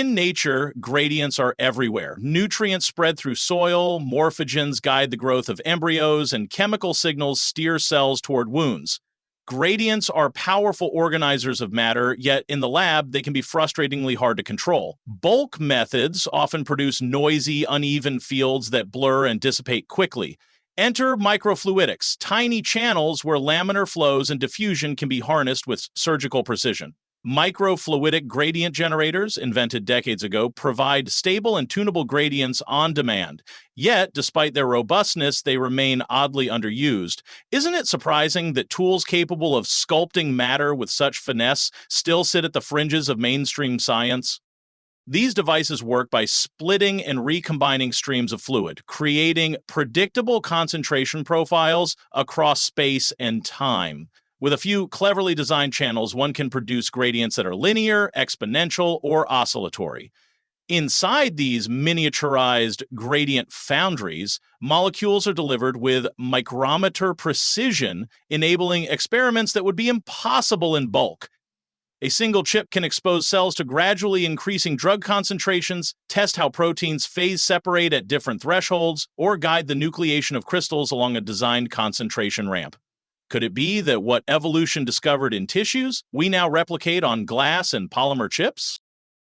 In nature, gradients are everywhere. Nutrients spread through soil, morphogens guide the growth of embryos, and chemical signals steer cells toward wounds. Gradients are powerful organizers of matter, yet in the lab, they can be frustratingly hard to control. Bulk methods often produce noisy, uneven fields that blur and dissipate quickly. Enter microfluidics, tiny channels where laminar flows and diffusion can be harnessed with surgical precision. Microfluidic gradient generators, invented decades ago, provide stable and tunable gradients on demand. Yet, despite their robustness, they remain oddly underused. Isn't it surprising that tools capable of sculpting matter with such finesse still sit at the fringes of mainstream science? These devices work by splitting and recombining streams of fluid, creating predictable concentration profiles across space and time. With a few cleverly designed channels, one can produce gradients that are linear, exponential, or oscillatory. Inside these miniaturized gradient foundries, molecules are delivered with micrometer precision, enabling experiments that would be impossible in bulk. A single chip can expose cells to gradually increasing drug concentrations, test how proteins phase separate at different thresholds, or guide the nucleation of crystals along a designed concentration ramp. Could it be that what evolution discovered in tissues, we now replicate on glass and polymer chips?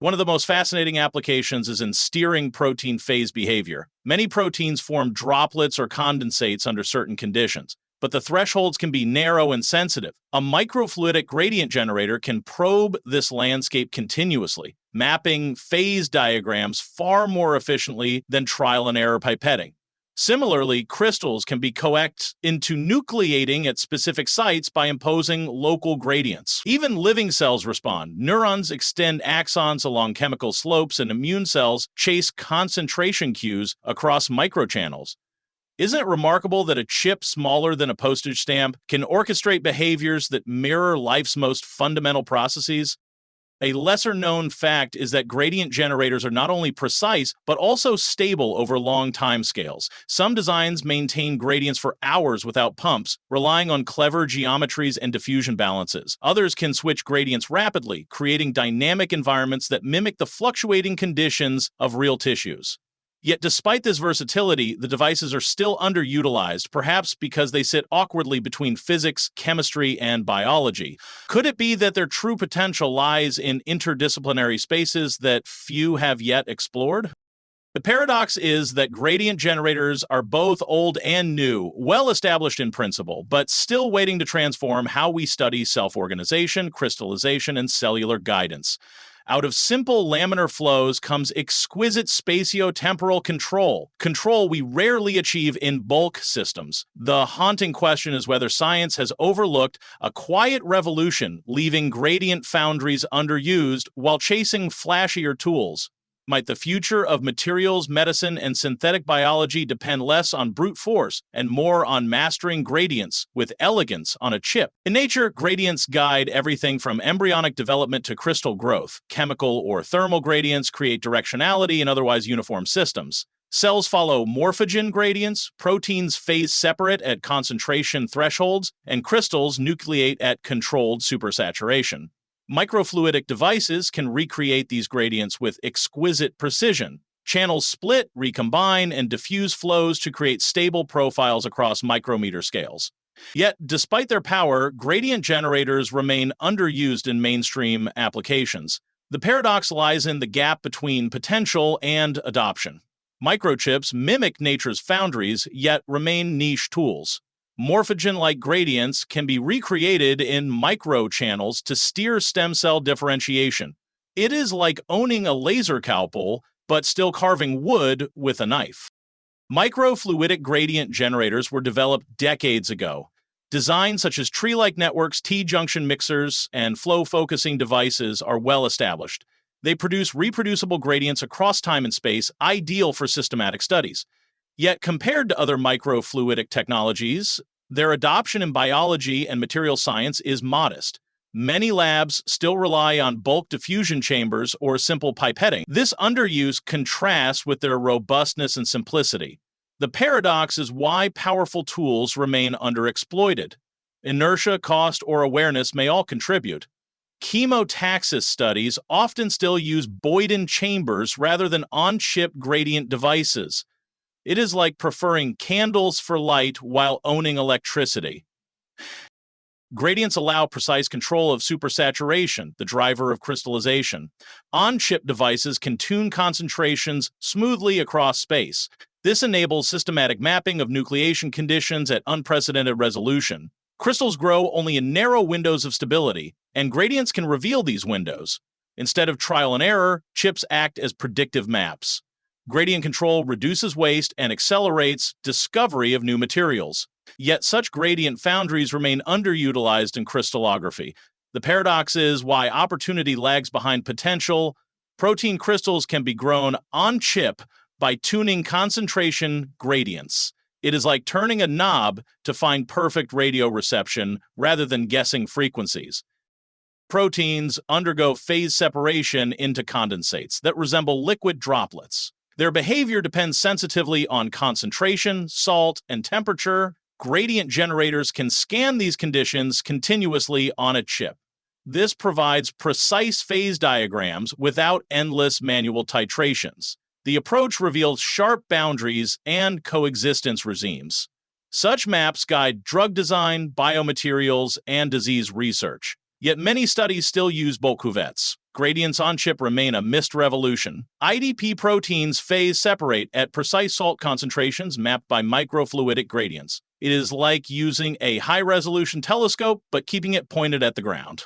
One of the most fascinating applications is in steering protein phase behavior. Many proteins form droplets or condensates under certain conditions, but the thresholds can be narrow and sensitive. A microfluidic gradient generator can probe this landscape continuously, mapping phase diagrams far more efficiently than trial and error pipetting. Similarly, crystals can be coaxed into nucleating at specific sites by imposing local gradients. Even living cells respond. Neurons extend axons along chemical slopes, and immune cells chase concentration cues across microchannels. Isn't it remarkable that a chip smaller than a postage stamp can orchestrate behaviors that mirror life's most fundamental processes? A lesser-known fact is that gradient generators are not only precise, but also stable over long timescales. Some designs maintain gradients for hours without pumps, relying on clever geometries and diffusion balances. Others can switch gradients rapidly, creating dynamic environments that mimic the fluctuating conditions of real tissues. Yet despite this versatility, the devices are still underutilized, perhaps because they sit awkwardly between physics, chemistry, and biology. Could it be that their true potential lies in interdisciplinary spaces that few have yet explored? The paradox is that gradient generators are both old and new, well established in principle, but still waiting to transform how we study self-organization, crystallization, and cellular guidance. Out of simple laminar flows comes exquisite spatio-temporal control we rarely achieve in bulk systems. The haunting question is whether science has overlooked a quiet revolution, leaving gradient foundries underused while chasing flashier tools. Might the future of materials, medicine, and synthetic biology depend less on brute force and more on mastering gradients with elegance on a chip? In nature, gradients guide everything from embryonic development to crystal growth. Chemical or thermal gradients create directionality in otherwise uniform systems. Cells follow morphogen gradients, proteins phase separate at concentration thresholds, and crystals nucleate at controlled supersaturation. Microfluidic devices can recreate these gradients with exquisite precision. Channels split, recombine, and diffuse flows to create stable profiles across micrometer scales. Yet, despite their power, gradient generators remain underused in mainstream applications. The paradox lies in the gap between potential and adoption. Microchips mimic nature's foundries, yet remain niche tools. Morphogen-like gradients can be recreated in microchannels to steer stem cell differentiation. It is like owning a laser cowpole, but still carving wood with a knife. Microfluidic gradient generators were developed decades ago. Designs such as tree-like networks, T-junction mixers, and flow-focusing devices are well established. They produce reproducible gradients across time and space, ideal for systematic studies. Yet compared to other microfluidic technologies, their adoption in biology and material science is modest. Many labs still rely on bulk diffusion chambers or simple pipetting. This underuse contrasts with their robustness and simplicity. The paradox is why powerful tools remain underexploited. Inertia, cost, or awareness may all contribute. Chemotaxis studies often still use Boyden chambers rather than on-chip gradient devices. It is like preferring candles for light while owning electricity. Gradients allow precise control of supersaturation, the driver of crystallization. On-chip devices can tune concentrations smoothly across space. This enables systematic mapping of nucleation conditions at unprecedented resolution. Crystals grow only in narrow windows of stability, and gradients can reveal these windows. Instead of trial and error, chips act as predictive maps. Gradient control reduces waste and accelerates discovery of new materials. Yet such gradient foundries remain underutilized in crystallography. The paradox is why opportunity lags behind potential. Protein crystals can be grown on chip by tuning concentration gradients. It is like turning a knob to find perfect radio reception rather than guessing frequencies. Proteins undergo phase separation into condensates that resemble liquid droplets. Their behavior depends sensitively on concentration, salt, and temperature. Gradient generators can scan these conditions continuously on a chip. This provides precise phase diagrams without endless manual titrations. The approach reveals sharp boundaries and coexistence regimes. Such maps guide drug design, biomaterials, and disease research. Yet many studies still use bulk cuvettes. Gradients on chip remain a missed revolution. IDP proteins phase separate at precise salt concentrations mapped by microfluidic gradients. It is like using a high-resolution telescope but keeping it pointed at the ground.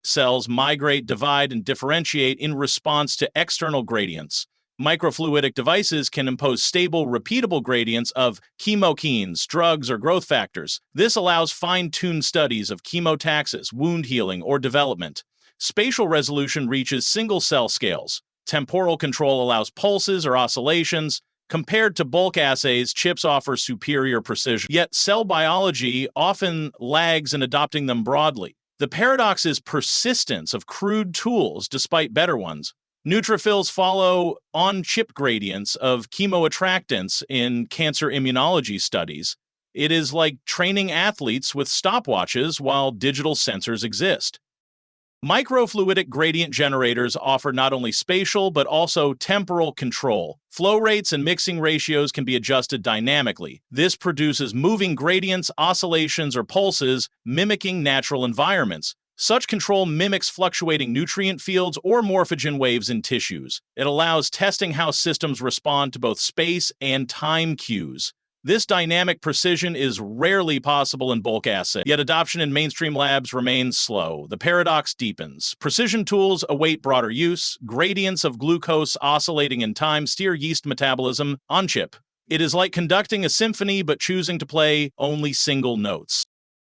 Cells migrate, divide, and differentiate in response to external gradients. Microfluidic devices can impose stable, repeatable gradients of chemokines, drugs, or growth factors. This allows fine-tuned studies of chemotaxis, wound healing, or development. Spatial resolution reaches single-cell scales. Temporal control allows pulses or oscillations. Compared to bulk assays, chips offer superior precision. Yet cell biology often lags in adopting them broadly. The paradox is persistence of crude tools despite better ones. Neutrophils follow on-chip gradients of chemoattractants in cancer immunology studies. It is like training athletes with stopwatches while digital sensors exist. Microfluidic gradient generators offer not only spatial but also temporal control. Flow rates and mixing ratios can be adjusted dynamically. This produces moving gradients, oscillations, or pulses, mimicking natural environments. Such control mimics fluctuating nutrient fields or morphogen waves in tissues. It allows testing how systems respond to both space and time cues. This dynamic precision is rarely possible in bulk assays, yet adoption in mainstream labs remains slow. The paradox deepens. Precision tools await broader use. Gradients of glucose oscillating in time steer yeast metabolism on chip. It is like conducting a symphony but choosing to play only single notes.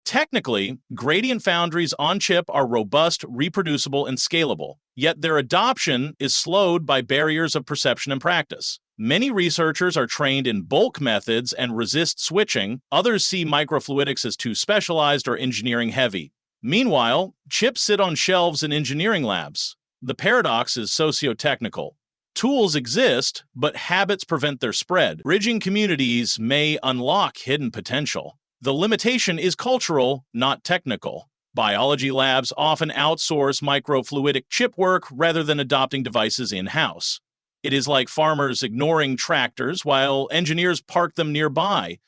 Technically, gradient foundries on chip are robust, reproducible, and scalable, yet their adoption is slowed by barriers of perception and practice. Many researchers are trained in bulk methods and resist switching. Others see microfluidics as too specialized or engineering heavy. Meanwhile, chips sit on shelves in engineering labs. The paradox is socio-technical. Tools exist, but habits prevent their spread. Bridging communities may unlock hidden potential. The limitation is cultural, not technical. Biology labs often outsource microfluidic chip work rather than adopting devices in-house. It is like farmers ignoring tractors while engineers park them nearby.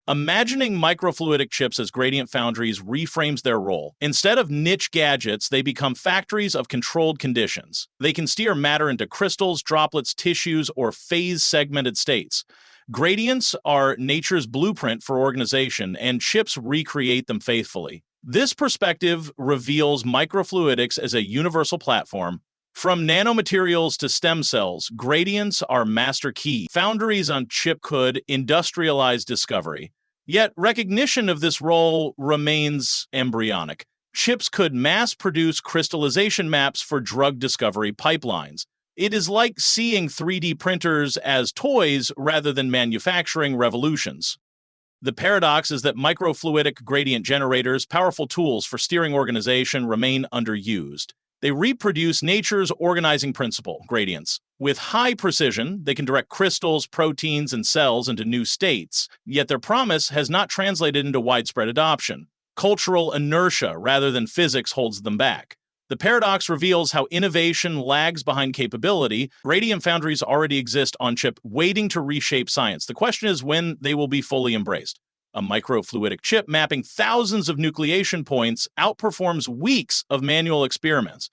Imagining microfluidic chips as gradient foundries reframes their role. Instead of niche gadgets, they become factories of controlled conditions. They can steer matter into crystals, droplets, tissues, or phase-segmented states. Gradients are nature's blueprint for organization, and chips recreate them faithfully. This perspective reveals microfluidics as a universal platform. From nanomaterials to stem cells, gradients are master key. Foundries on chip could industrialize discovery. Yet recognition of this role remains embryonic. Chips could mass-produce crystallization maps for drug discovery pipelines. It is like seeing 3D printers as toys rather than manufacturing revolutions. The paradox is that microfluidic gradient generators, powerful tools for steering organization, remain underused. They reproduce nature's organizing principle, gradients. With high precision, they can direct crystals, proteins, and cells into new states, yet their promise has not translated into widespread adoption. Cultural inertia rather than physics holds them back. The paradox reveals how innovation lags behind capability. Radium foundries already exist on chip, waiting to reshape science. The question is when they will be fully embraced. A microfluidic chip mapping thousands of nucleation points outperforms weeks of manual experiments.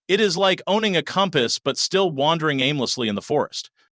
It is like owning a compass but still wandering aimlessly in the forest.